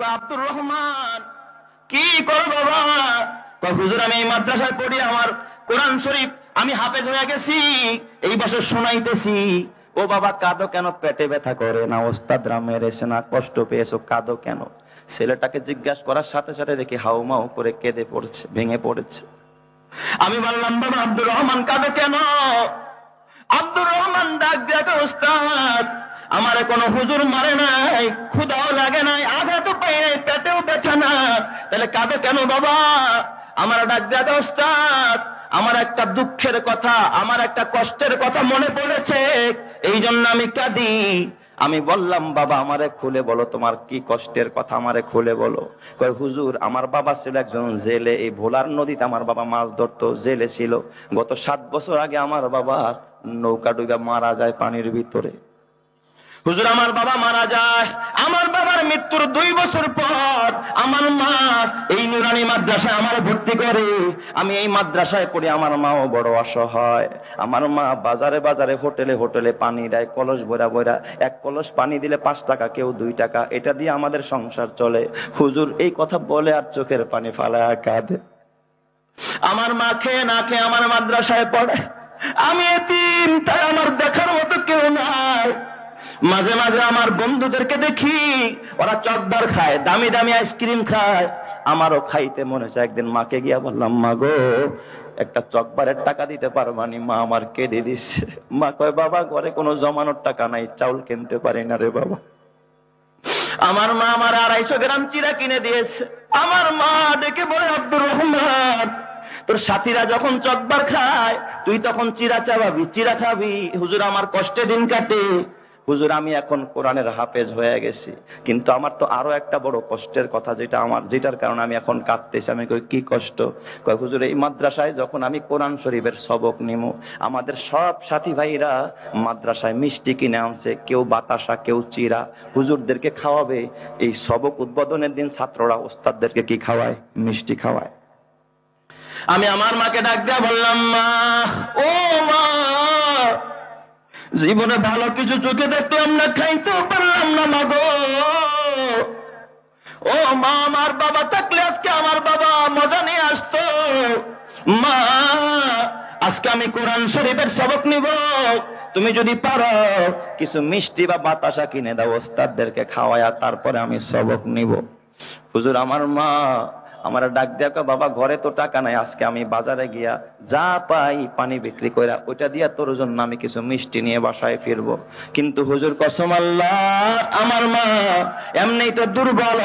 আব্দুর রহমান কি করো বাবা? হুজুর আমি এই মাদ্রাসায় পড়ি, আমার কোরআন শরীফ আমি হাফেজ হয়ে গেছি, এই বছর শোনাইতেছি। ও বাবা কাঁদো কেন? পেটে ব্যথা করে না? ওস্তাদরা মেরেছে না? কষ্ট পেয়েছো? কাঁদো কেন? ছেলেটাকে জিজ্ঞাসা করার সাথে সাথে দেখি হাউমাউ করে কেঁদে পড়ছে, ভেঙে পড়েছে। আমি বললাম বাবা আব্দুর রহমান কাঁদো কেন? আব্দুর রহমান ডাক দেখো, ওস্তাদ আমার কোনো হুজুর মারে নাই, ক্ষুধাও লাগে নাই, আঘাতও পাই নাই, পেটেও ব্যথা না, তাহলে কাঁদো কেন বাবা? আমার ডাক দেখো, ওস্তাদ আমার একটা দুঃখের কথা, আমার একটা কষ্টের কথা মনে পড়েছে, এই জন্য আমি কাঁদি। আমি বললাম বাবা আমারে খুলে বলো, তোমার কি কষ্টের কথা আমারে খুলে বলো। কয় হুজুর আমার বাবা ছিল একজন জেলে, এই ভোলার নদীতে আমার বাবা মাছ ধরতো, জেলে ছিল। গত 7 বছর আগে আমার বাবা নৌকা ডুবে মারা যায় পানির ভিতরে। হুজুর আমার বাবা মারা যায়, আমার বাবার মৃত্যুর 2 বছর পর আমার মা এই নুরানি মাদ্রাসায় আমার ভর্তি করে। আমি এই মাদ্রাসায় পড়ি, আমার মাও বড় অসহায়। আমার মা বাজারে বাজারে হোটেলে হোটেলে পানি দেয়, কলস ভরা ভরা, 1 কলস পানি দিলে 5 টাকা, কেউ 2 টাকা, এটা দিয়ে আমাদের সংসার চলে। হুজুর এই কথা বলে আর চোখের পানি ফালায় কাঁদে। আমার মা খেয়ে না খেয়ে আমার মাদ্রাসায় পড়ে, আমি এতিম, তাই আমার দেখার মতো কেউ নাই। মাঝে মাঝে আমার বন্ধুদেরকে দেখি ওরা চকবার খায়, দামি দামি আইসক্রিম খায়, আমারও খাইতে মনে হচ্ছে। একদিন মাকে গিয়া বললাম মা গো একটা চকবারের টাকা দিতে পারবানি? মা আমার কেঁদে দিচ্ছে। মা কয় বাবা ঘরে কোনো জমানোর টাকা নাই, চাউল কিনতে পারি না রে বাবা। আমার মা আমার 250 গ্রাম চিরা কিনে দিয়েছে। আমার মা ডেকে বলে আব্দুর রহমান তোর সাথীরা যখন চকবার খায় তুই তখন চিরা চাবাবি, চিরা খাবি। হুজুর আমার কষ্টে দিন কাটে। হুজুর আমি এখন কোরআনের হাফেজ হয়ে গেছি, কিন্তু আমার তো আরো একটা বড় কষ্টের কথা, যেটার কারণে আমি এখন কাঁদতেছি। আমি কই কি কষ্ট? কয় হুজুর এই মাদ্রাসায় যখন আমি কোরআন শরীফের সবক নিমু, আমাদের সব সাথী ভাইরা মাদ্রাসায় মিষ্টি কিনে আনছে, কেউ বাতাসা, কেউ চিরা, হুজুরদেরকে খাওয়াবে। এই সবক উদ্বোধনের দিন ছাত্ররা ওস্তাদদেরকে কি খাওয়ায়? মিষ্টি খাওয়ায়। আমি আমার মাকে ডাক দিয়া বললাম মা, ও মা, জীবনে ভালো কিছু চোখে দেখলাম না, খাইতেও পারলাম না মা গো। ও মা আমার বাবা থাকলে আজকে আমার বাবা মজা নিয়ে আসতো। মা আজকে আমি কোরআন শরীফের সবক নিব, তুমি যদি পারো কিছু মিষ্টি বা বাতাসা কিনে দাও, ওস্তাদদেরকে খাওয়ায়া তারপরে আমি সবক নিব। হুজুর আমার মা আমার ডাক দেখা, বাবা ঘরে তো টাকা নাই, আজকে আমি বাজারে গিয়া যা পাই পানি বিক্রি কইরা ওইটা দিয়া তোর জন্য আমি কিছু মিষ্টি নিয়ে বাসায় ফিরবো। কিন্তু হুজুর কসম আল্লাহ আমার মা এমনি তো দুর্বল।